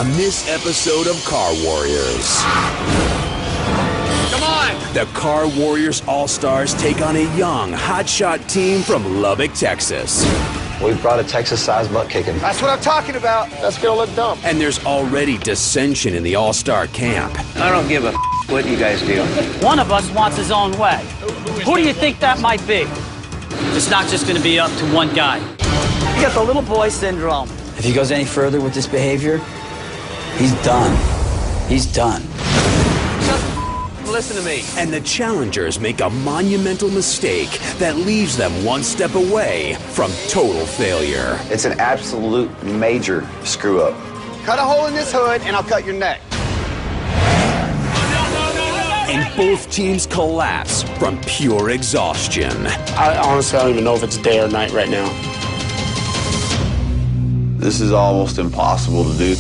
on this episode of Car Warriors. Come on! The Car Warriors All-Stars take on a young, hotshot team from Lubbock, Texas. We brought a Texas-sized butt kicking. That's what I'm talking about. That's gonna look dumb. And there's already dissension in the All-Star camp. I don't give a what you guys do. One of us wants his own way. Who do you think that might be? It's not just going to be up to one guy. You got the little boy syndrome. If he goes any further with this behavior, he's done. He's done. Just listen to me. And the challengers make a monumental mistake that leaves them one step away from total failure. It's an absolute major screw-up. Cut a hole in this hood and I'll cut your neck. And both teams collapse from pure exhaustion. I honestly don't even know if it's day or night right now. This is almost impossible to do.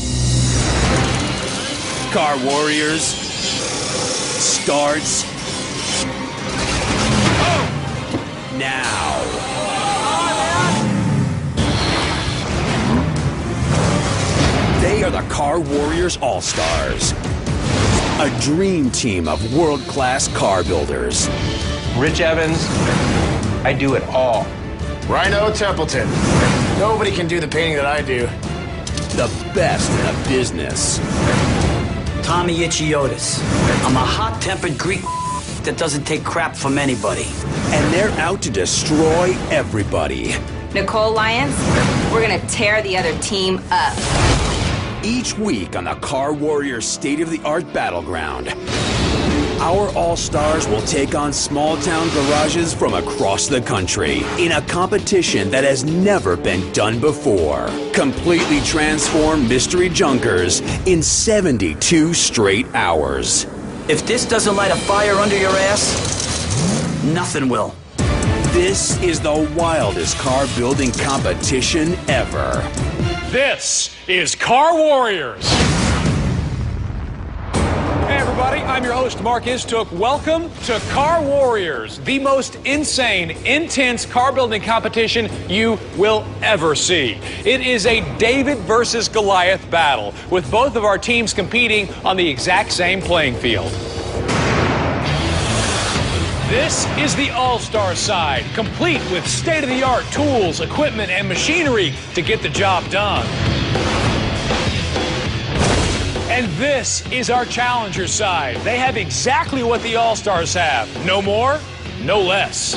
Car Warriors starts now. They are the Car Warriors All-Stars. A dream team of world-class car builders. Rich Evans, I do it all. Rhino Templeton. Nobody can do the painting that I do. The best in the business. Tommy Ichiotis. I'm a hot-tempered Greek that doesn't take crap from anybody. And they're out to destroy everybody. Nicole Lyons, we're gonna tear the other team up. Each week on the Car Warriors state-of-the-art battleground, our All-Stars will take on small-town garages from across the country in a competition that has never been done before. Completely transform mystery junkers in 72 straight hours. If this doesn't light a fire under your ass, nothing will. This is the wildest car building competition ever. This is Car Warriors. Hey everybody, I'm your host Mark Istook. Welcome to Car Warriors, the most insane, intense car building competition you will ever see. It is a David versus Goliath battle, with both of our teams competing on the exact same playing field. This is the All-Star side, complete with state-of-the-art tools, equipment, and machinery to get the job done. And this is our Challenger side. They have exactly what the All-Stars have. No more, no less.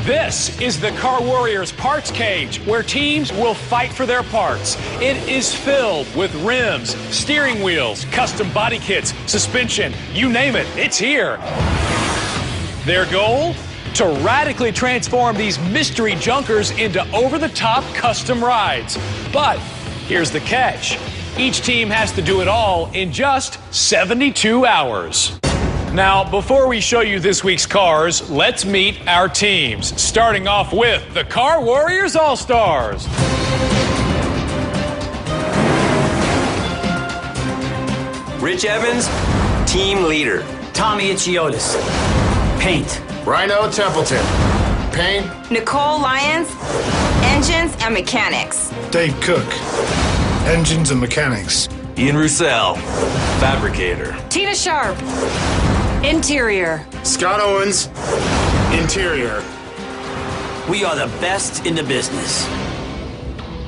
This is the Car Warriors parts cage, where teams will fight for their parts. It is filled with rims, steering wheels, custom body kits, suspension, you name it, it's here. Their goal? To radically transform these mystery junkers into over-the-top custom rides. But here's the catch. Each team has to do it all in just 72 hours. Now, before we show you this week's cars, let's meet our teams, starting off with the Car Warriors All-Stars. Rich Evans, team leader. Tommy Ichiotis. Paint. Rhino Templeton. Paint. Nicole Lyons, engines and mechanics. Dave Cook, engines and mechanics. Ian Roussel, fabricator. Tina Sharp, interior. Scott Owens, interior. We are the best in the business.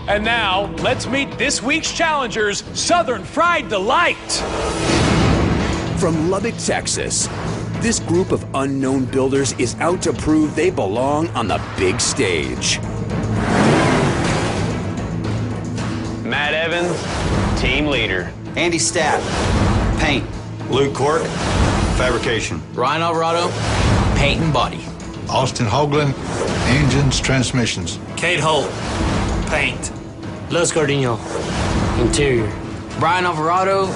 And now, let's meet this week's challengers, Southern Fried Delight. From Lubbock, Texas, this group of unknown builders is out to prove they belong on the big stage. Matt Evans, team leader. Andy Stapp, paint. Luke Cork, fabrication. Ryan Alvarado, paint and body. Austin Hoagland, engines, transmissions. Kate Holt. Paint. Les Gardino. Interior. Brian Alvarado,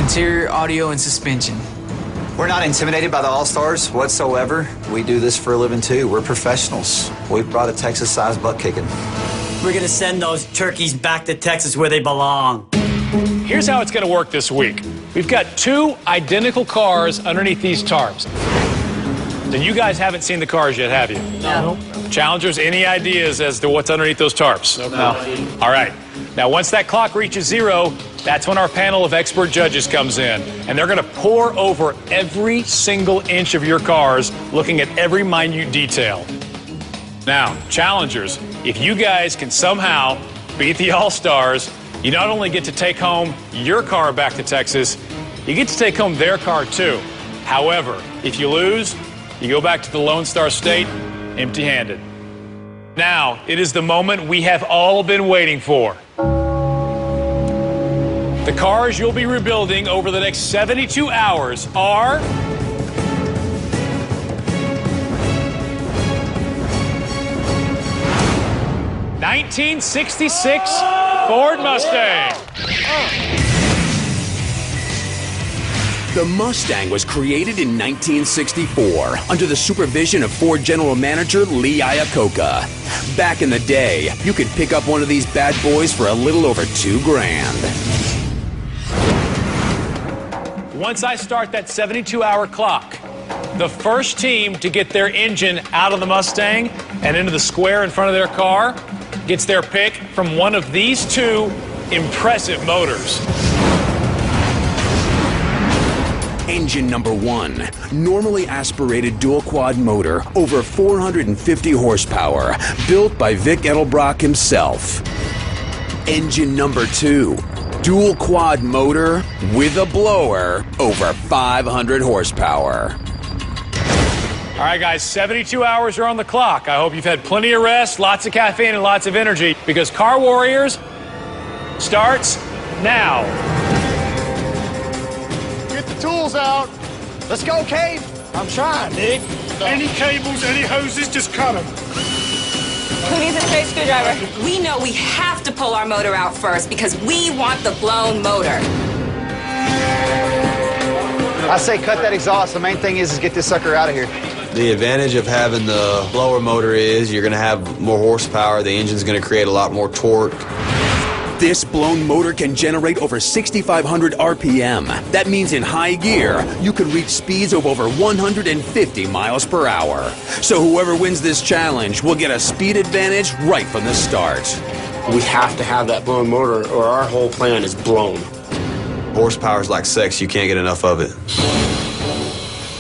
interior, audio, and suspension. We're not intimidated by the All-Stars whatsoever. We do this for a living too. We're professionals. We brought a Texas-sized butt kicking. We're gonna send those turkeys back to Texas where they belong. Here's how it's going to work this week. We've got two identical cars underneath these tarps. Then you guys haven't seen the cars yet, have you? No. Challengers, any ideas as to what's underneath those tarps? No. All right. Now, once that clock reaches 0, that's when our panel of expert judges comes in. And they're going to pore over every single inch of your cars, looking at every minute detail. Now, challengers, if you guys can somehow beat the All-Stars, you not only get to take home your car back to Texas, you get to take home their car too. However, if you lose, you go back to the Lone Star State empty-handed. Now, it is the moment we have all been waiting for. The cars you'll be rebuilding over the next 72 hours are... ...1966 Ford Mustang. The Mustang was created in 1964 under the supervision of Ford General Manager Lee Iacocca. Back in the day, you could pick up one of these bad boys for a little over $2,000. Once I start that 72-hour clock, the first team to get their engine out of the Mustang and into the square in front of their car gets their pick from one of these two impressive motors. Engine number 1, normally aspirated dual quad motor, over 450 horsepower, built by Vic Edelbrock himself. Engine number 2, dual quad motor with a blower, over 500 horsepower. All right, guys, 72 hours are on the clock. I hope you've had plenty of rest, lots of caffeine, and lots of energy, because Car Warriors starts now. Get the tools out. Let's go, Cave. I'm trying, Nick. Any cables, any hoses, just cut them. Who needs a straight screwdriver? We know we have to pull our motor out first because we want the blown motor. I say cut that exhaust. The main thing is get this sucker out of here. The advantage of having the blower motor is you're going to have more horsepower. The engine's going to create a lot more torque. This blown motor can generate over 6,500 RPM. That means in high gear, you can reach speeds of over 150 miles per hour. So whoever wins this challenge will get a speed advantage right from the start. We have to have that blown motor or our whole plan is blown. Horsepower's like sex. You can't get enough of it.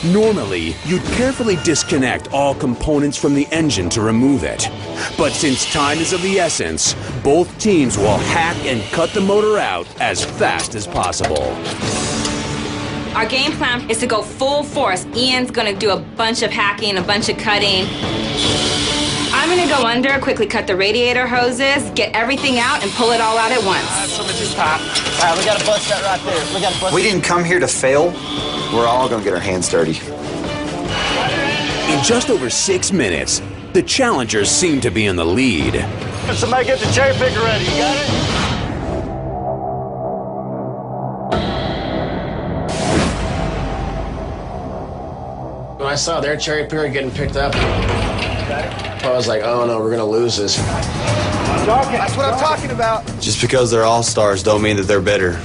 Normally, you'd carefully disconnect all components from the engine to remove it. But since time is of the essence, both teams will hack and cut the motor out as fast as possible. Our game plan is to go full force. Ian's gonna do a bunch of hacking, a bunch of cutting. I'm gonna go under, quickly cut the radiator hoses, get everything out, and pull it all out at once. All right, we gotta bust that right there. We didn't come here to fail. We're all gonna get our hands dirty. In just over 6 minutes, the challengers seem to be in the lead. Somebody get the cherry picker ready. You got it? When I saw their cherry picker getting picked up, I was like, oh no, we're gonna lose this. That's what I'm talking about. Just because they're all-stars don't mean that they're better.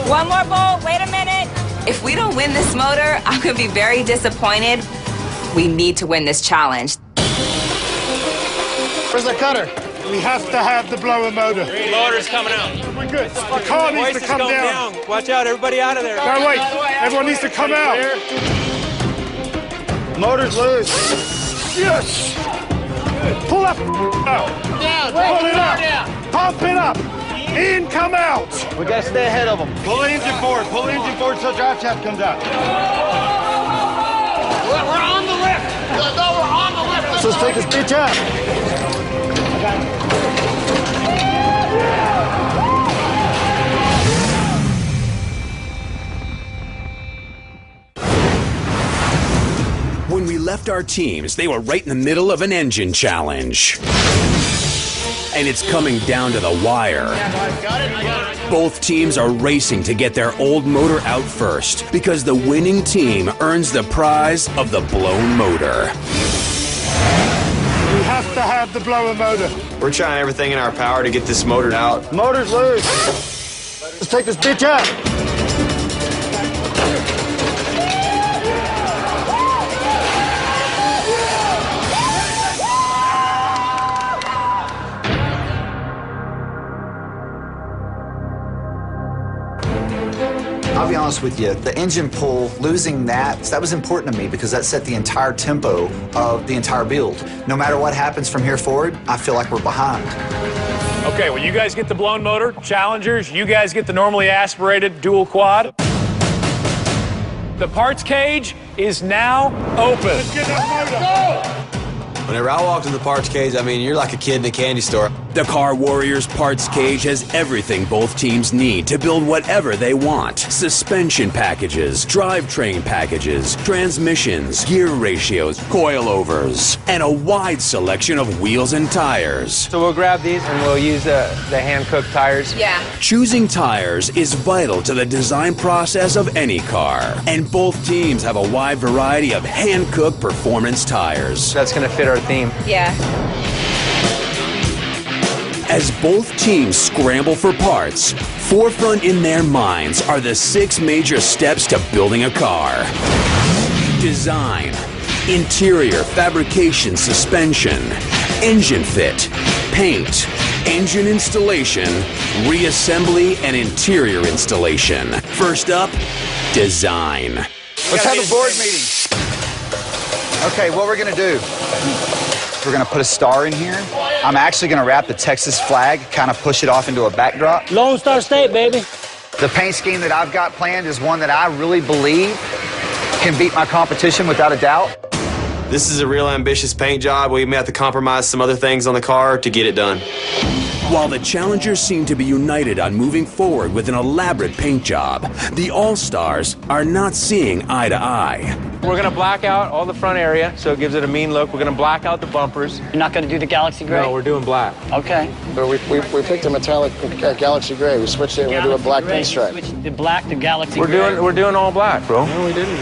One more bolt, wait a minute. If we don't win this motor, I'm gonna be very disappointed. We need to win this challenge. Where's the cutter? We have to have the blower motor. Motor's coming out. We're good. The car needs to come down. Watch out, everybody out of there. No, wait. Everyone needs to come out. Motor's loose. Yes. Pull up out. Pull it up. Pump it up. In, come out. We gotta stay ahead of them. Pull the engine forward. Pull the engine forward so drive shaft comes out. We're on the lift. No, we're on the lift. So let's take this bitch out. When we left our teams, they were right in the middle of an engine challenge. And it's coming down to the wire. Both teams are racing to get their old motor out first because the winning team earns the prize of the blown motor. We have to have the blower motor. We're trying everything in our power to get this motor out. Motor's loose. Let's take this bitch out. I'll be honest with you, the engine pull, losing that was important to me because that set the entire tempo of the entire build. No matter what happens from here forward, I feel like we're behind. Okay, well, you guys get the blown motor, Challengers. You guys get the normally aspirated dual quad. The parts cage is now open. Let's get that motor. Go! Whenever I walked in the parts cage, I mean, you're like a kid in a candy store. The Car Warriors parts cage has everything both teams need to build whatever they want. Suspension packages, drivetrain packages, transmissions, gear ratios, coilovers, and a wide selection of wheels and tires. So we'll grab these and we'll use the hand-cooked tires. Yeah. Choosing tires is vital to the design process of any car, and both teams have a wide variety of hand-cooked performance tires. That's going to fit our theme. Yeah. As both teams scramble for parts, forefront in their minds are the 6 major steps to building a car. Design, interior, fabrication, suspension, engine fit, paint, engine installation, reassembly, and interior installation. First up, design. Let's have a board meeting. Okay, what we're gonna do, we're gonna put a star in here. I'm actually gonna wrap the Texas flag, kind of push it off into a backdrop. Lone Star State, baby. The paint scheme that I've got planned is one that I really believe can beat my competition without a doubt. This is a real ambitious paint job. We may have to compromise some other things on the car to get it done. While the Challengers seem to be united on moving forward with an elaborate paint job, the All-Stars are not seeing eye to eye. We're going to black out all the front area, so it gives it a mean look. We're going to black out the bumpers. You're not going to do the Galaxy Gray? No, we're doing black. Okay. But we picked a metallic Galaxy Gray. We switched it. We're gonna do a black pinstripe. Switch the black to Galaxy Gray. We're doing all black, bro. No, we didn't.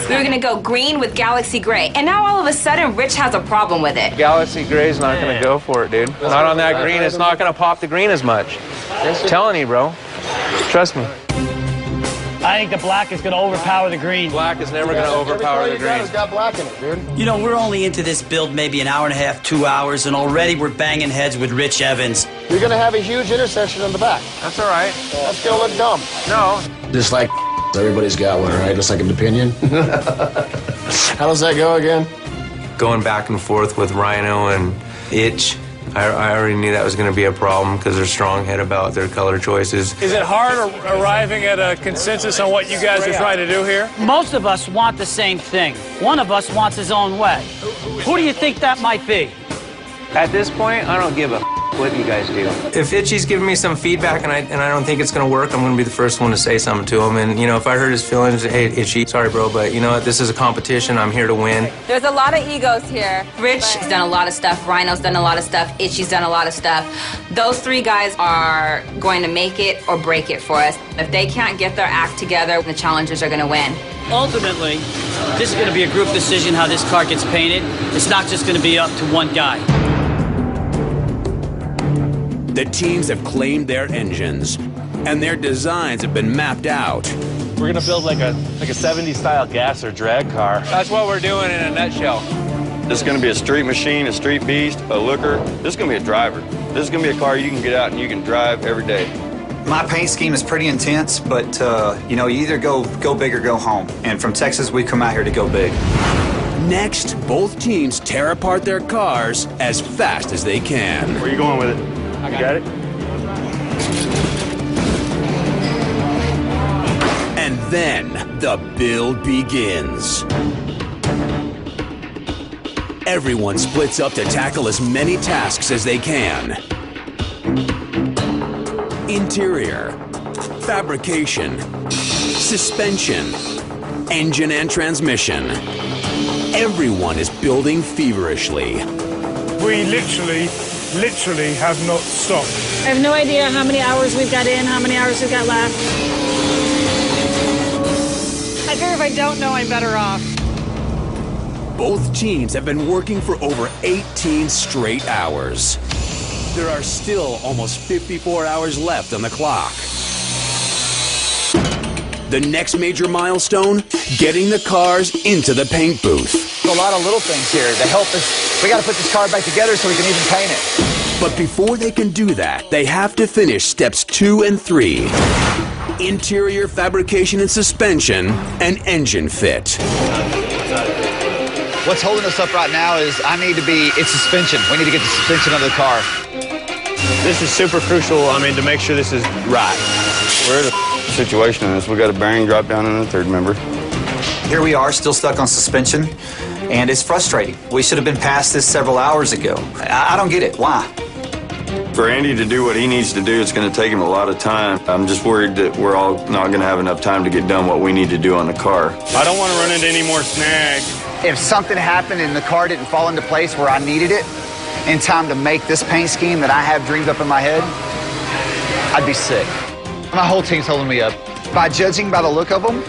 We were gonna go green with Galaxy Gray, and now all of a sudden Rich has a problem with it. Galaxy Gray's not going to go for it, dude. Not on that green. It's not going to pop the green as much. Telling you, bro. Trust me. I think the black is going to overpower the green. Black is never going to overpower the green. It's got black in it, dude. You know, we're only into this build maybe an hour and a half, 2 hours, and already we're banging heads with Rich Evans. You're gonna have a huge intersection in the back. That's all right. That's gonna look dumb. No. Just like everybody's got one, right? Just like an opinion. How does that go again? Going back and forth with Rhino and Itch, I already knew that was going to be a problem because they're strong-head about their color choices. Is it hard arriving at a consensus on what you guys are trying to do here? Most of us want the same thing. One of us wants his own way. Who do you think that might be? At this point, I don't give a what you guys do. If Itchy's giving me some feedback and I don't think it's going to work, I'm going to be the first one to say something to him. And, you know, if I hurt his feelings, hey, Itchy, sorry, bro, but, you know what, this is a competition. I'm here to win. There's a lot of egos here. Rich has done a lot of stuff. Rhino's done a lot of stuff. Itchy's done a lot of stuff. Those 3 guys are going to make it or break it for us. If they can't get their act together, the Challengers are going to win. Ultimately, this is going to be a group decision how this car gets painted. It's not just going to be up to one guy. The teams have claimed their engines, and their designs have been mapped out. We're gonna build like a 70s style gas or drag car. That's what we're doing in a nutshell. This is gonna be a street machine, a street beast, a looker. This is gonna be a driver. This is gonna be a car you can get out and you can drive every day. My paint scheme is pretty intense, but you know, you either go big or go home. And from Texas, we come out here to go big. Next, both teams tear apart their cars as fast as they can. Where are you going with it? You got it? And then the build begins. Everyone splits up to tackle as many tasks as they can. Interior, fabrication, suspension, engine and transmission. Everyone is building feverishly. We literally have not stopped. I have no idea how many hours we've got in, how many hours we've got left. I figure if I don't know, I'm better off. Both teams have been working for over 18 straight hours. There are still almost 54 hours left on the clock. The next major milestone, getting the cars into the paint booth. A lot of little things here to help us. We got to put this car back together so we can even paint it. But before they can do that, they have to finish steps 2 and 3. interior fabrication and suspension, and engine fit. What's holding us up right now is it's suspension. We need to get the suspension of the car. This is super crucial, to make sure this is right. We're in a situation in this. We got a bearing drop down in the third member. Here we are, still stuck on suspension, and it's frustrating. We should have been past this several hours ago. I don't get it. Why? For Andy to do what he needs to do, it's going to take him a lot of time. I'm just worried that we're all not going to have enough time to get done what we need to do on the car. I don't want to run into any more snags. If something happened and the car didn't fall into place where I needed it in time to make this paint scheme that I have dreamed up in my head, I'd be sick. My whole team's holding me up. By judging by the look of them,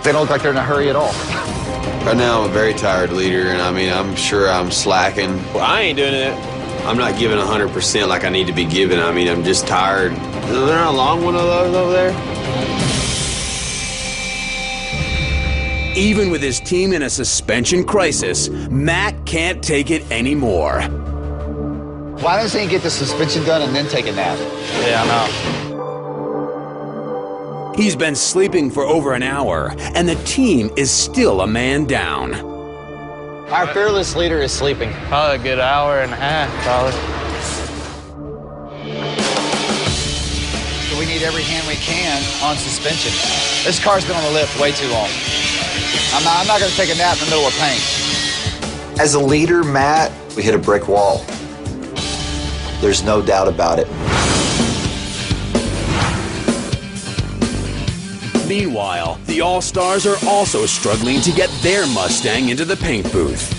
they don't look like they're in a hurry at all. Right now, I'm a very tired leader, and I'm sure I'm slacking. Well, I ain't doing it. I'm not giving 100% like I need to be giving. I'm just tired. Is there a long one of those over there? Even with his team in a suspension crisis, Matt can't take it anymore. Why doesn't he get the suspension done and then take a nap? Yeah, I know. He's been sleeping for over an hour, and the team is still a man down. Our fearless leader is sleeping. Probably a good hour and a half, probably. So we need every hand we can on suspension. This car's been on the lift way too long. I'm not going to take a nap in the middle of paint. As a leader, Matt, we hit a brick wall. There's no doubt about it. Meanwhile, the All-Stars are also struggling to get their Mustang into the paint booth.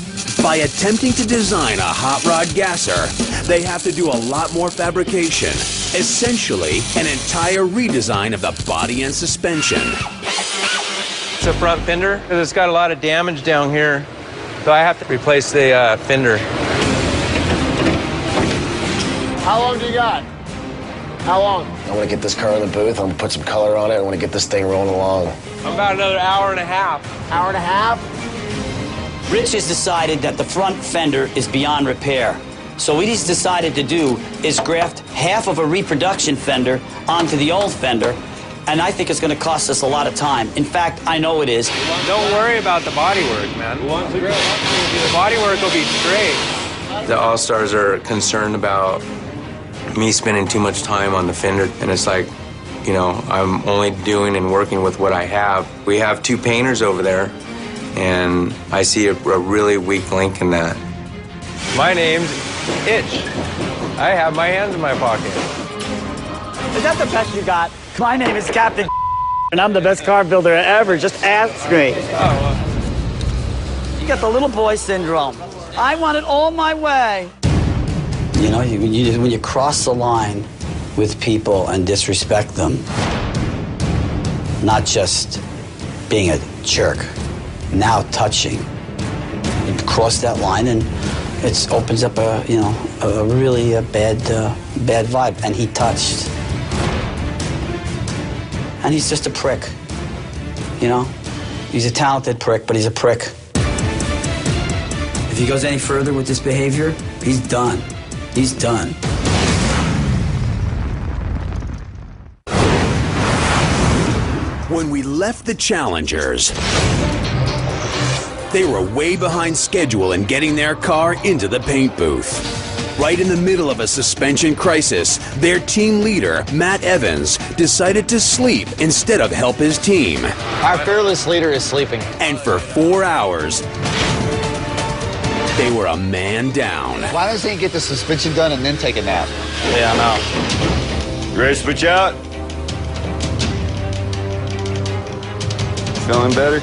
By attempting to design a hot rod gasser, they have to do a lot more fabrication, essentially an entire redesign of the body and suspension. It's a front fender. It's got a lot of damage down here, so I have to replace the fender. How long do you got? How long? I want to get this car in the booth. I'm going to put some color on it. I want to get this thing rolling along. About another hour and a half. Hour and a half? Rich has decided that the front fender is beyond repair. So what he's decided to do is graft half of a reproduction fender onto the old fender, and I think it's going to cost us a lot of time. In fact, I know it is. Don't worry about the bodywork, man. The bodywork will be straight. The All-Stars are concerned about me spending too much time on the fender, and it's like, I'm only doing and working with what I have. We have two painters over there, and I see a really weak link in that. My name's Itch. I have my hands in my pocket. Is that the best you got? My name is Captain and I'm the best car builder ever. Just ask me. You got the little boy syndrome. I want it all my way. When you cross the line with people and disrespect them, not just being a jerk, now touching, you cross that line and it opens up a really bad vibe. And he touched. And he's just a prick, He's a talented prick, but he's a prick. If he goes any further with this behavior, he's done. He's done. When we left the Challengers, they were way behind schedule in getting their car into the paint booth. Right in the middle of a suspension crisis, their team leader, Matt Evans, decided to sleep instead of help his team. Our fearless leader is sleeping. And for 4 hours, they were a man down. Why doesn't he get the suspension done and then take a nap? Yeah, I know. You ready to switch out? Feeling better?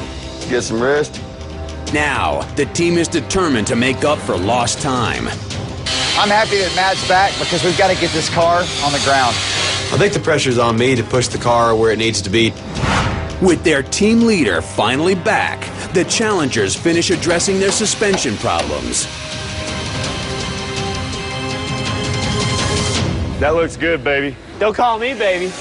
Get some rest? Now, the team is determined to make up for lost time. I'm happy that Matt's back because we've got to get this car on the ground. I think the pressure's on me to push the car where it needs to be. With their team leader finally back, the Challengers finish addressing their suspension problems. That looks good, baby. Don't call me baby.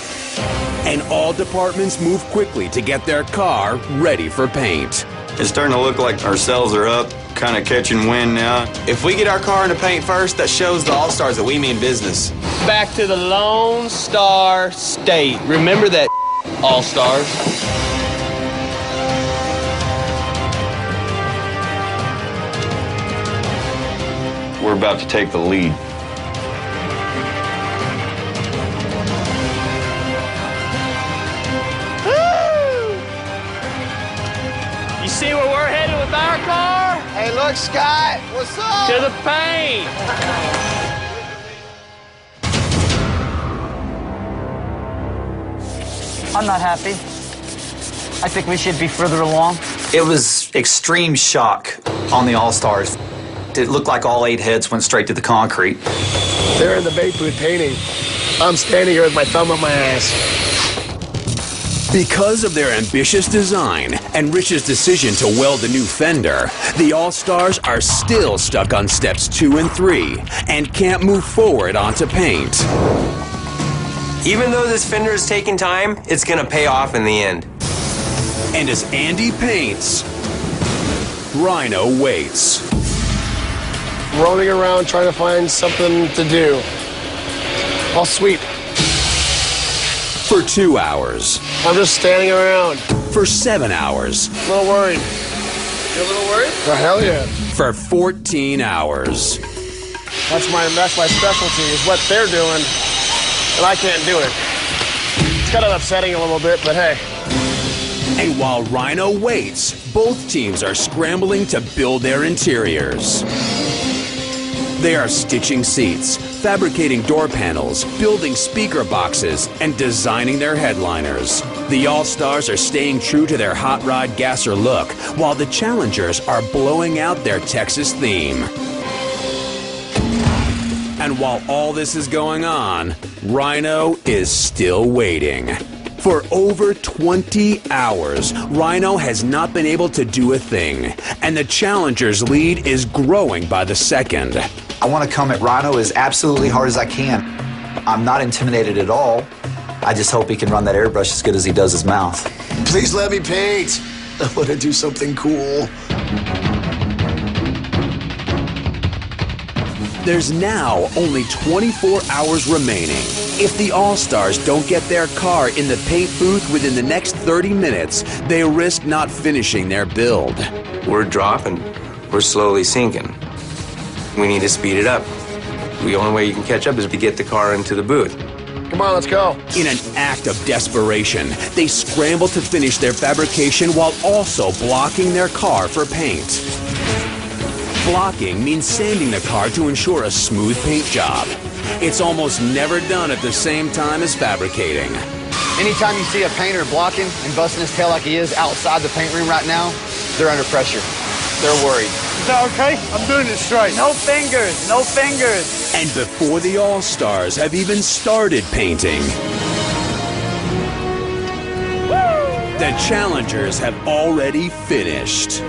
And all departments move quickly to get their car ready for paint. It's starting to look like our cells are up, kind of catching wind now. If we get our car into paint first, that shows the All-Stars that we mean business. Back to the Lone Star State. Remember that. All-Stars. We're about to take the lead. You see where we're headed with our car? Hey, look, Scott. What's up? To the paint. I'm not happy. I think we should be further along. It was extreme shock on the All-Stars. It looked like all 8 heads went straight to the concrete. They're in the paint booth painting. I'm standing here with my thumb up my ass. Because of their ambitious design and Rich's decision to weld the new fender, the All-Stars are still stuck on steps 2 and 3 and can't move forward onto paint. Even though this fender is taking time, it's gonna pay off in the end. And as Andy paints, Rhino waits. Rolling around trying to find something to do. I'll sweep. For 2 hours. I'm just standing around. For 7 hours. A little worried. You're a little worried? Oh, hell yeah. For 14 hours. That's my specialty, is what they're doing, and I can't do it. It's kind of upsetting a little bit, but hey. And while Rhino waits, both teams are scrambling to build their interiors. They are stitching seats, fabricating door panels, building speaker boxes, and designing their headliners. The All-Stars are staying true to their hot rod gasser look, while the Challengers are blowing out their Texas theme. And while all this is going on, Rhino is still waiting. For over 20 hours, Rhino has not been able to do a thing, and the Challengers' lead is growing by the second. I want to come at Rhino as absolutely hard as I can. I'm not intimidated at all. I just hope he can run that airbrush as good as he does his mouth. Please let me paint. I want to do something cool. There's now only 24 hours remaining. If the All-Stars don't get their car in the paint booth within the next 30 minutes, they risk not finishing their build. We're dropping. We're slowly sinking. We need to speed it up. The only way you can catch up is to get the car into the booth. Come on, let's go. In an act of desperation, they scramble to finish their fabrication while also blocking their car for paint. Blocking means sanding the car to ensure a smooth paint job. It's almost never done at the same time as fabricating. Anytime you see a painter blocking and busting his tail like he is outside the paint room right now, they're under pressure. They're worried. Is that okay? I'm doing it straight. No fingers, no fingers. And before the All-Stars have even started painting, the Challengers have already finished.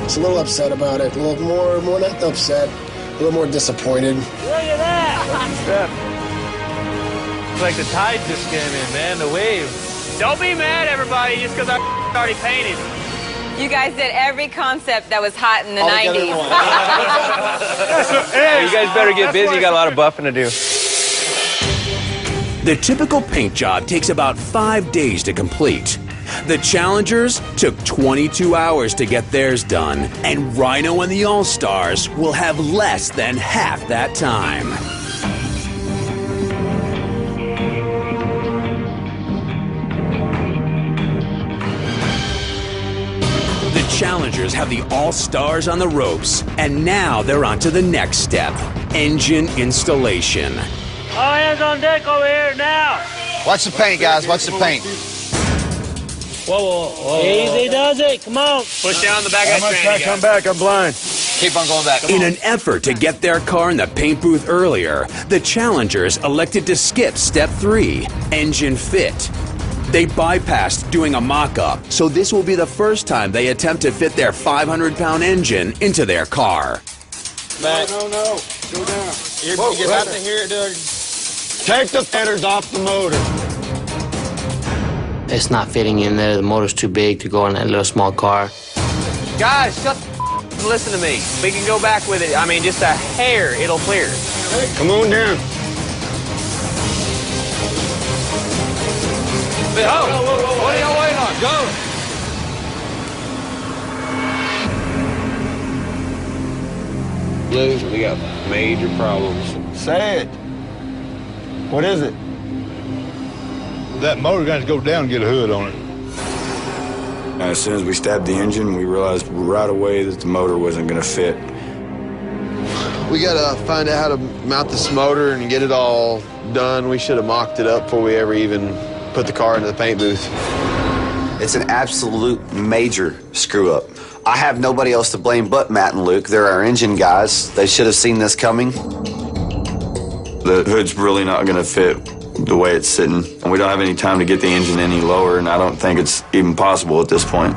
It's a little upset about it. A little more not upset. A little more disappointed. Look at that. It's like the tide just came in, man, the wave. Don't be mad, everybody, just because I already painted. You guys did every concept that was hot in the 90s. Hey, you guys better get busy. You got a lot of buffing to do. The typical paint job takes about 5 days to complete. The Challengers took 22 hours to get theirs done, and Rhino and the All-Stars will have less than half that time. The Challengers have the All-Stars on the ropes, and now they're on to the next step, engine installation. All hands on deck over here now. Watch the paint, guys. Watch the paint. Whoa. Easy does it. Come on. Push down the back of that tranny, Come back. I'm blind. Keep on going back. In an effort to get their car in the paint booth earlier, the Challengers elected to skip step 3, engine fit. They bypassed doing a mock-up, so this will be the first time they attempt to fit their 500-pound engine into their car. Back. No. Go down. You get out of here, Doug. Take the fenders off the motor. It's not fitting in there. The motor's too big to go in that little small car. Guys, shut the and listen to me. We can go back with it. I mean, just a hair, it'll clear. Come on down. What are y'all waiting on? Go! Lou, we got major problems. Say it. What is it? That motor got to go down and get a hood on it. As soon as we stabbed the engine, we realized right away that the motor wasn't going to fit. We gotta find out how to mount this motor and get it all done. We should have mocked it up before we ever even put the car into the paint booth. It's an absolute major screw-up. I have nobody else to blame but Matt and Luke. They're our engine guys. They should have seen this coming. The hood's really not going to fit the way it's sitting, and we don't have any time to get the engine any lower, and I don't think it's even possible at this point.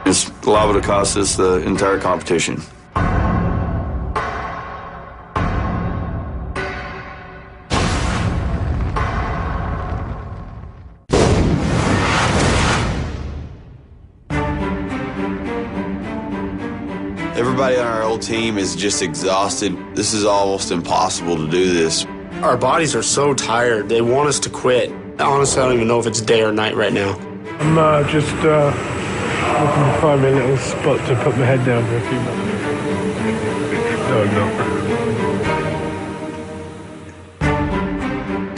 It's liable to cost us the entire competition. Everybody on our old team is just exhausted. This is almost impossible to do this. Our bodies are so tired. They want us to quit. Honestly, I don't even know if it's day or night right now. I'm just looking to find me a little spot to put my head down for a few minutes.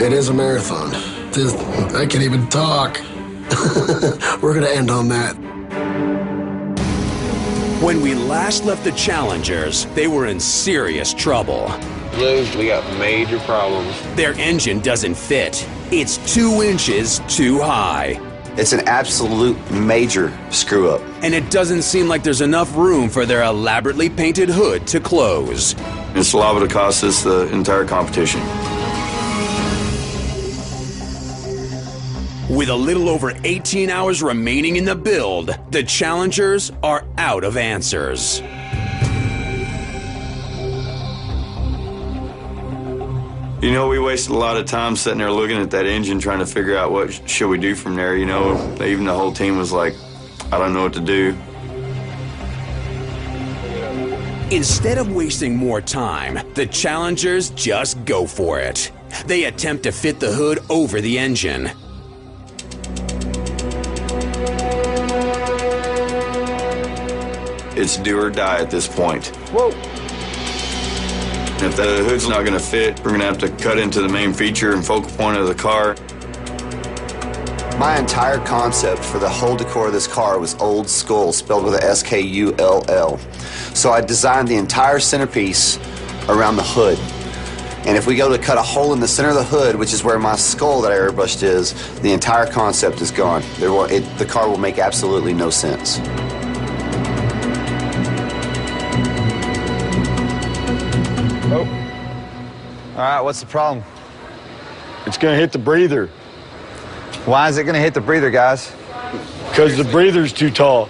It is a marathon. I can't even talk. We're going to end on that. When we last left the Challengers, they were in serious trouble. Lou, we got major problems. Their engine doesn't fit. It's 2 inches too high. It's an absolute major screw-up. And it doesn't seem like there's enough room for their elaborately painted hood to close. It's liable to cost us the entire competition. With a little over 18 hours remaining in the build, the Challengers are out of answers. You know, we wasted a lot of time sitting there looking at that engine trying to figure out what should we do from there, you know. Even the whole team was like, I don't know what to do. Instead of wasting more time, the Challengers just go for it. They attempt to fit the hood over the engine. It's do or die at this point. Whoa. If the hood's not going to fit, we're going to have to cut into the main feature and focal point of the car. My entire concept for the whole decor of this car was old skull, spelled with a S-K-U-L-L. So I designed the entire centerpiece around the hood. And if we go to cut a hole in the center of the hood, which is where my skull that I airbrushed is, the entire concept is gone. The car will make absolutely no sense. Oh. All right, what's the problem? It's going to hit the breather. Why is it going to hit the breather, guys? Because the breather's too tall.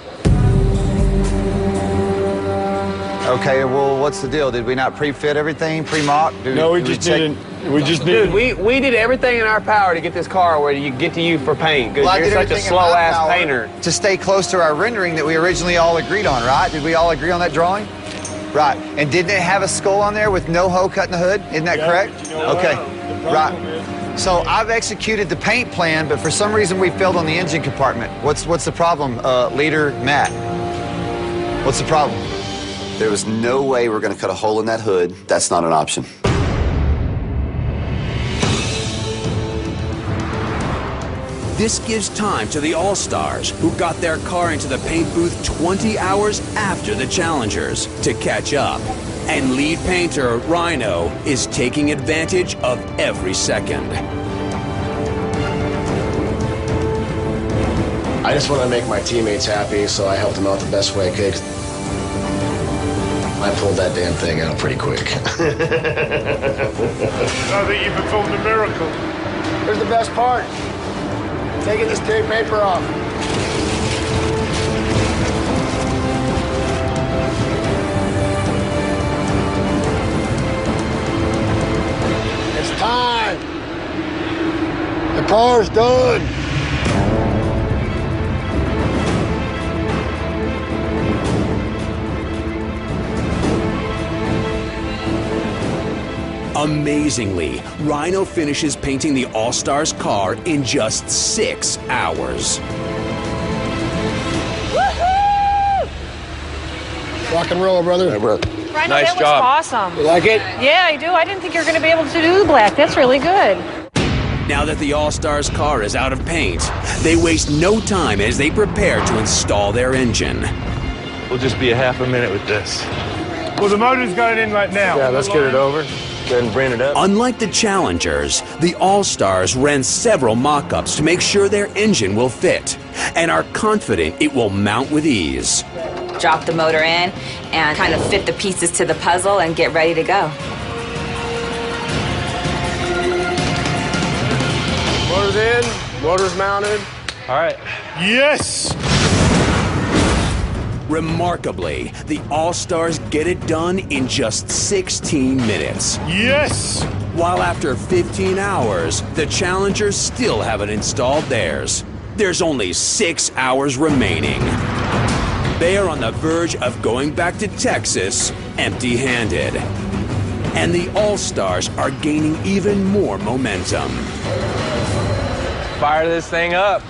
Okay, well, what's the deal? Did we not pre-fit everything, pre-mock? No, we just didn't. We just did. Dude, we did everything in our power to get this car where you get to you for paint. Because Well, you're such a slow-ass painter. To stay close to our rendering that we originally all agreed on, right? Did we all agree on that drawing? Right. And didn't it have a skull on there with no hole cut in the hood? Isn't that correct? Okay. Right. So I've executed the paint plan, but for some reason we failed on the engine compartment. What's the problem, leader Matt? What's the problem? There was no way we're going to cut a hole in that hood. That's not an option. This gives time to the All-Stars, who got their car into the paint booth 20 hours after the Challengers, to catch up. And lead painter Rhino is taking advantage of every second. I just want to make my teammates happy, so I helped them out the best way I could. I pulled that damn thing out pretty quick. I think you performed a miracle. Here's the best part. Taking this tape paper off. It's time. The car's done. Amazingly, Rhino finishes painting the All-Stars car in just 6 hours. Rock and roll, brother. Hey, brother. Rhino, Nice that job. was awesome. You like it? Yeah, I do. I didn't think you were going to be able to do black. That's really good. Now that the All-Stars car is out of paint, they waste no time as they prepare to install their engine. We'll just be a half a minute with this. Well, the motor's going in right now. Yeah, let's get it over. Go ahead and bring it up. Unlike the Challengers, the All-Stars ran several mock-ups to make sure their engine will fit and are confident it will mount with ease. Drop the motor in and kind of fit the pieces to the puzzle and get ready to go. Motor's in, motor's mounted. All right. Yes! Remarkably, the All-Stars get it done in just 16 minutes. Yes! While after 15 hours, the Challengers still haven't installed theirs. There's only 6 hours remaining. They are on the verge of going back to Texas empty-handed. And the All-Stars are gaining even more momentum. Fire this thing up.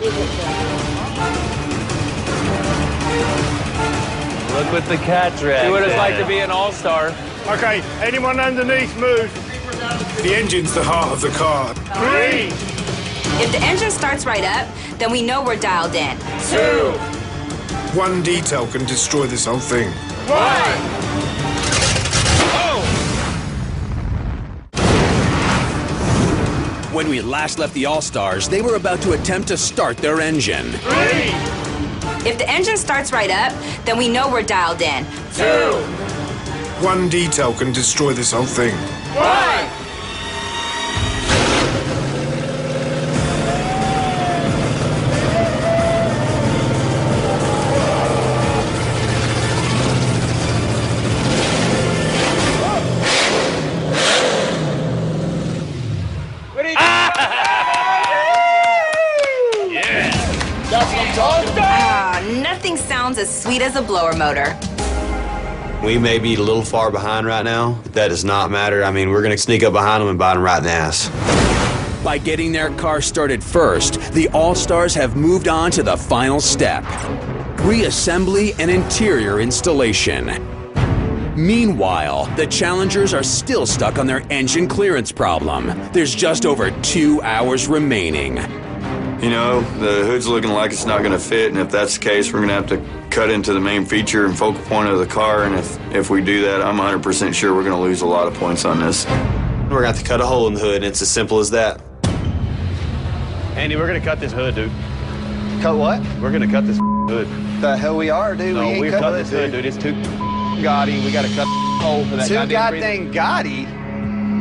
Look what the cat dragged. See what it's like to be an all-star. Okay, anyone underneath, move. The engine's the heart of the car. 3. If the engine starts right up, then we know we're dialed in. 2. One detail can destroy this whole thing. 1. When we last left the All-Stars, they were about to attempt to start their engine. 3. If the engine starts right up, then we know we're dialed in. 2. One detail can destroy this whole thing. 1. Nothing sounds as sweet as a blower motor. We may be a little far behind right now, but that does not matter. I mean, we're going to sneak up behind them and bite them right in the ass. By getting their car started first, the All-Stars have moved on to the final step: reassembly and interior installation. Meanwhile, the Challengers are still stuck on their engine clearance problem. There's just over 2 hours remaining. You know, the hood's looking like it's not going to fit, and if that's the case, we're going to have to cut into the main feature and focal point of the car, and if we do that, I'm 100% sure we're going to lose a lot of points on this. We're going to have to cut a hole in the hood, and it's as simple as that. Andy, we're going to cut this hood, dude. Cut what? We're going to cut this hood. The hell we are, dude. No, we we're ain't cutting this hood, dude. It's too gaudy. We got to cut the hole for that. Too goddamn gaudy?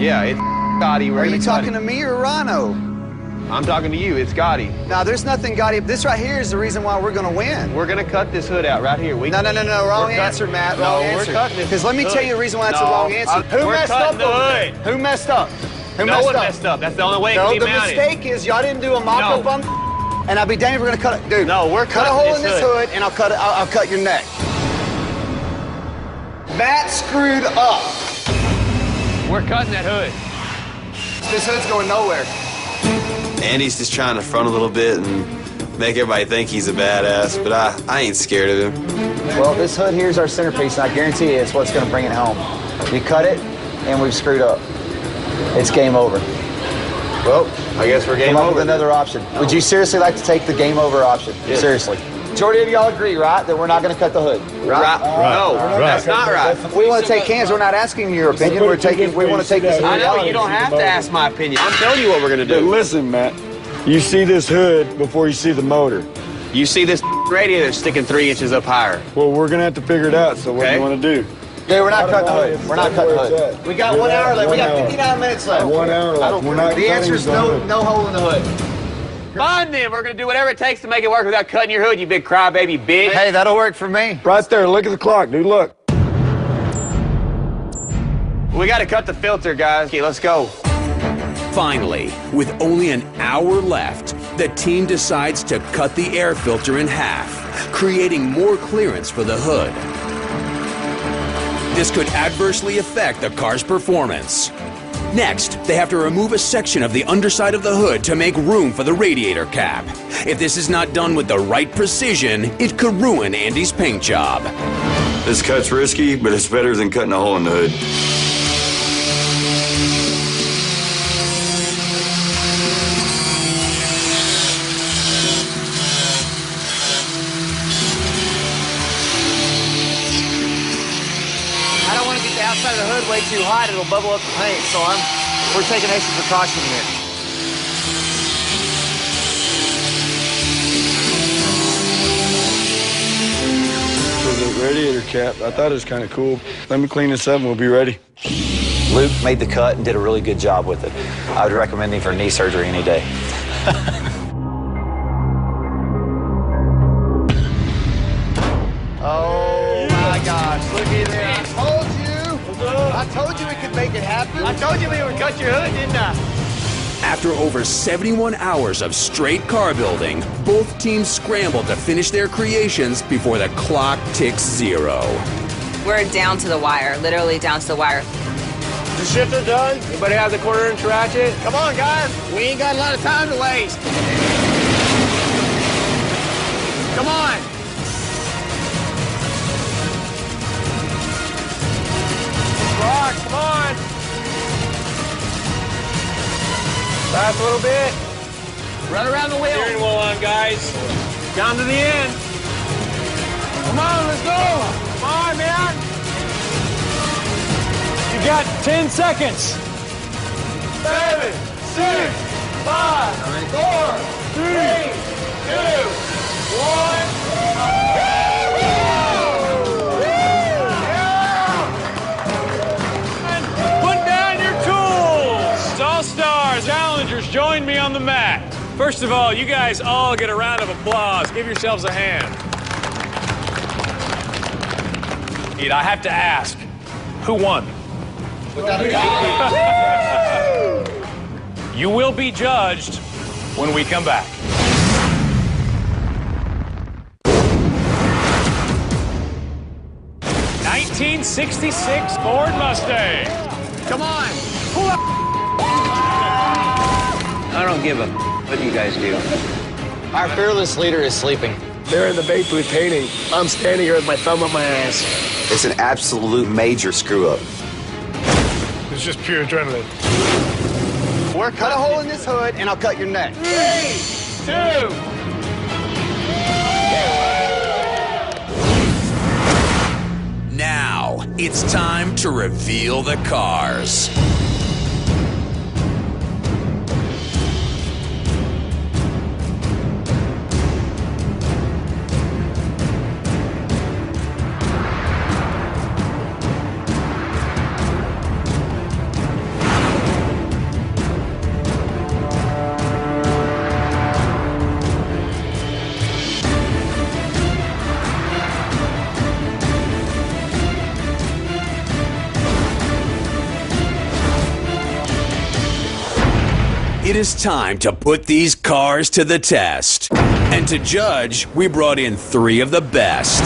Yeah, it's gaudy. Are you talking to me or Rhino? I'm talking to you. It's gaudy. No, there's nothing gaudy. This right here is the reason why we're going to win. We're going to cut this hood out right here. No. Wrong answer, Matt. Wrong answer. We're cutting this. Because let me tell you the reason why that's the wrong answer. Who messed up over there? Who messed up? Who no one messed up. That's the only way it can be mounted. No, the mistake is y'all didn't do a mock-up on. And I'll be damned if we're going to cut it. Dude, no, we're cut a hole in this hood, and I'll cut your neck. Matt screwed up. We're cutting that hood. This hood's going nowhere. Andy's just trying to front a little bit and make everybody think he's a badass, but I ain't scared of him. Well, this hood here's our centerpiece, and I guarantee you it's what's going to bring it home. We cut it, and we've screwed up. It's game over. Well, I guess we're game Come up over. with another option. Would you seriously like to take the game over option? Yes. Seriously. Majority of y'all agree, right, that we're not going to cut the hood? Right? No, that's not right. We want to take cans. We're not asking your opinion. We want to take this. I know, you don't have to ask my opinion. I'm telling you what we're going to do. But listen, Matt, you see this hood before you see the motor. You see this radiator sticking 3 inches up higher. Well, we're going to have to figure it out, so what do you want to do? Dude, we're not cutting the hood. We're not cutting the hood. We got 1 hour left. We got 59 minutes left. 1 hour left. The answer is no hole in the hood. Fine then, we're going to do whatever it takes to make it work without cutting your hood, you big crybaby bitch. Hey, that'll work for me. Right there, look at the clock, dude, look. We got to cut the filter, guys. Okay, let's go. Finally, with only an hour left, the team decides to cut the air filter in half, creating more clearance for the hood. This could adversely affect the car's performance. Next, they have to remove a section of the underside of the hood to make room for the radiator cap. If this is not done with the right precision, it could ruin Andy's paint job. This cut's risky, but it's better than cutting a hole in the hood. I don't want to get the outside of the hood way too hot. It'll bubble up the paint, so we're taking extra precaution here. For the radiator cap, I thought it was kind of cool. Let me clean this up and we'll be ready. Luke made the cut and did a really good job with it. I would recommend him for knee surgery any day. Oh my gosh, looky there. I told you we could make it happen. I told you we would cut your hood, didn't I? After over 71 hours of straight car building, both teams scrambled to finish their creations before the clock ticks 0. We're down to the wire, literally down to the wire. The shifter done? Anybody have the quarter-inch ratchet? Come on, guys. We ain't got a lot of time to waste. Come on. Come on. Last little bit. Run around the wheel. Steering wheel on, guys. Down to the end. Come on, let's go. Come on, man. You got 10 seconds. 7, 6, 5, 4, 3, 2, 1. Challengers, join me on the mat. First of all, you guys all get a round of applause. Give yourselves a hand. I have to ask, who won? You will be judged when we come back. '66 Ford Mustang. Come on. Pull up. I don't give a what you guys do. Our fearless leader is sleeping. They're in the bait booth painting. I'm standing here with my thumb up my ass. It's an absolute major screw-up. It's just pure adrenaline. We're cut a hole in this hood, and I'll cut your neck. 3, 2. Now, it's time to reveal the cars. It is time to put these cars to the test. And to judge, we brought in 3 of the best.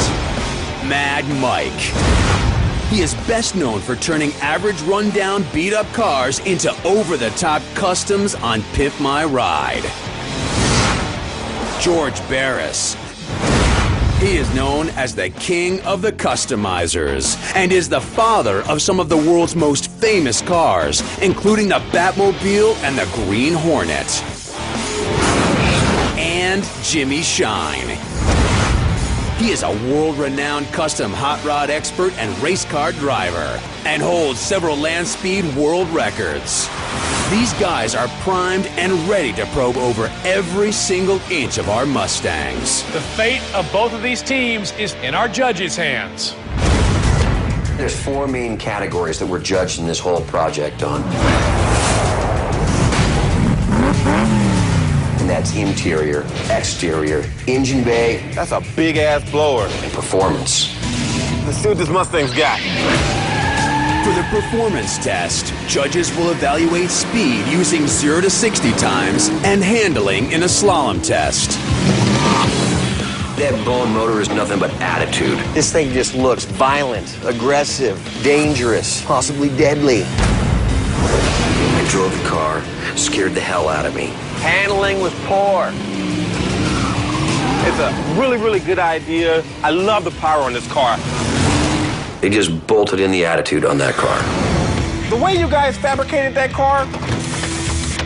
Mad Mike. He is best known for turning average rundown beat-up cars into over-the-top customs on Pimp My Ride. George Barris. He is known as the king of the customizers and is the father of some of the world's most famous cars, including the Batmobile and the Green Hornet. And Jimmy Shine. He is a world-renowned custom hot rod expert and race car driver and holds several land speed world records. These guys are primed and ready to probe over every single inch of our Mustangs. The fate of both of these teams is in our judges' hands. There's 4 main categories that we're judging this whole project on. And that's interior, exterior, engine bay. That's a big-ass blower. And performance. Let's see what this Mustang's got. For the performance test, judges will evaluate speed using 0 to 60 times and handling in a slalom test. That bone motor is nothing but attitude. This thing just looks violent, aggressive, dangerous, possibly deadly. I drove the car, scared the hell out of me. Handling was poor. It's a really, really good idea. I love the power on this car. They just bolted in the attitude on that car. The way you guys fabricated that car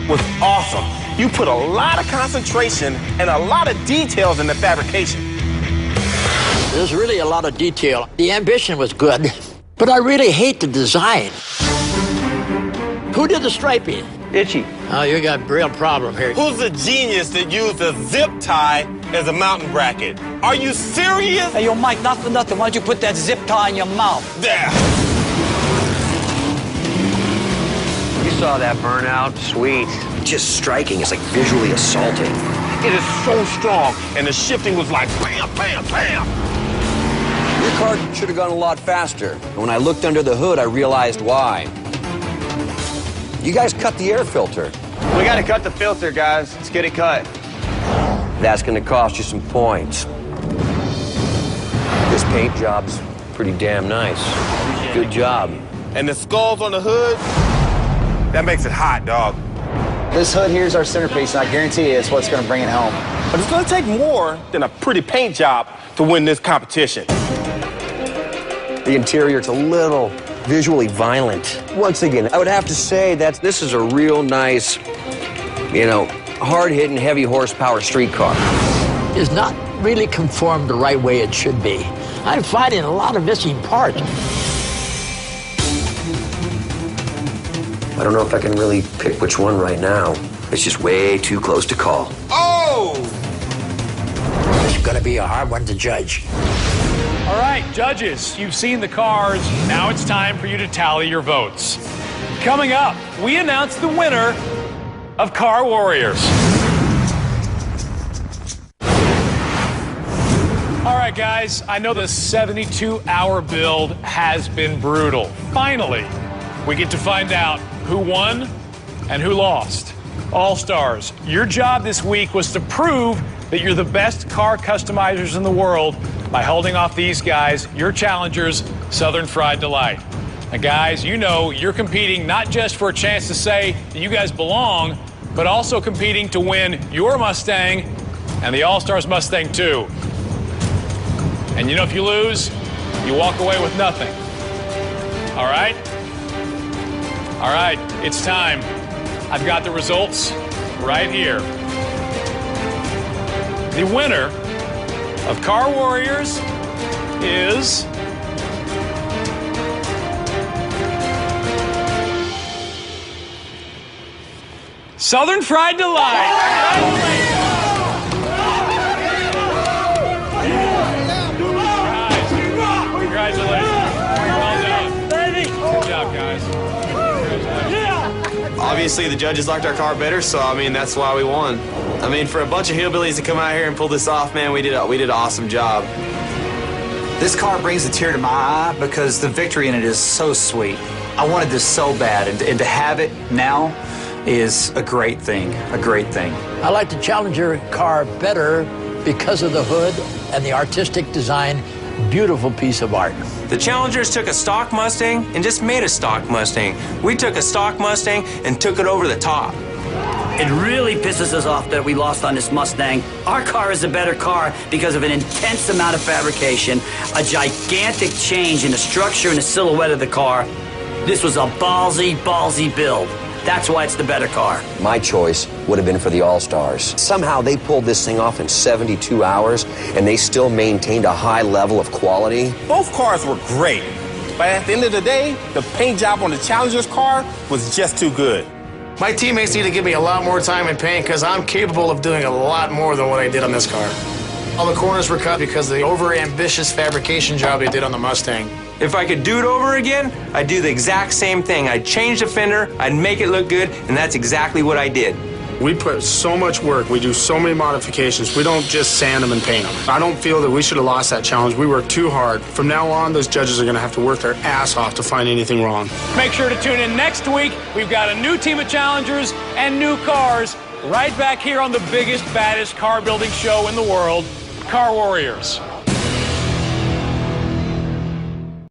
was awesome. You put a lot of concentration and a lot of details in the fabrication. There's really a lot of detail. The ambition was good, but I really hate the design. Who did the striping? Itchy. Oh, you got a real problem here. Who's the genius that used a zip tie as a mountain bracket? Are you serious? Hey, yo, Mike, not for nothing. Why don't you put that zip tie in your mouth? There. You saw that burnout? Sweet. Just striking. It's like visually assaulting. It is so strong, and the shifting was like bam, bam, bam. Your car should have gone a lot faster. When I looked under the hood, I realized why. You guys cut the air filter. We got to cut the filter, guys. Let's get it cut. That's going to cost you some points. This paint job's pretty damn nice. Good job. And the skulls on the hood, that makes it hot, dog. This hood here's our centerpiece, and I guarantee you it's what's going to bring it home. But it's going to take more than a pretty paint job to win this competition. The interior, it's a little visually violent. Once again, I would have to say that this is a real nice, hard-hitting, heavy horsepower street car. It's not really conformed the right way it should be. I'm finding a lot of missing parts. I don't know if I can really pick which one right now. It's just way too close to call. Oh! It's going to be a hard one to judge. All right, judges, you've seen the cars. Now it's time for you to tally your votes. Coming up, we announce the winner of Car Warriors. All right, guys, I know the 72-hour build has been brutal. Finally, we get to find out who won and who lost. All-Stars, your job this week was to prove that you're the best car customizers in the world by holding off these guys, your challengers, Southern Fried Delight. Now, guys, you know you're competing not just for a chance to say that you guys belong, but also competing to win your Mustang and the All-Stars Mustang too. And you know, if you lose, you walk away with nothing. All right? All right, it's time. I've got the results right here. The winner of Car Warriors is Southern Fried Delight. Congratulations. Well done. Good job, guys. Obviously, the judges liked our car better, so, that's why we won. For a bunch of hillbillies to come out here and pull this off, man, we did an awesome job. This car brings a tear to my eye because the victory in it is so sweet. I wanted this so bad, and to have it now is a great thing, I like the Challenger car better because of the hood and the artistic design. Beautiful piece of art. The Challengers took a stock Mustang and just made a stock Mustang. We took a stock Mustang and took it over the top. It really pisses us off that we lost on this Mustang. Our car is a better car because of an intense amount of fabrication, a gigantic change in the structure and the silhouette of the car. This was a ballsy build. That's why it's the better car. My choice would have been for the All-Stars. Somehow they pulled this thing off in 72 hours, and they still maintained a high level of quality. Both cars were great, but at the end of the day, the paint job on the Challenger's car was just too good. My teammates need to give me a lot more time in paint because I'm capable of doing a lot more than what I did on this car. All the corners were cut because of the over-ambitious fabrication job they did on the Mustang. If I could do it over again, I'd do the exact same thing. I'd change the fender, I'd make it look good, and that's exactly what I did. We put so much work, we do so many modifications, we don't just sand them and paint them. I don't feel that we should have lost that challenge. We worked too hard. From now on, those judges are going to have to work their ass off to find anything wrong. Make sure to tune in next week. We've got a new team of challengers and new cars right back here on the biggest, baddest car building show in the world, Car Warriors.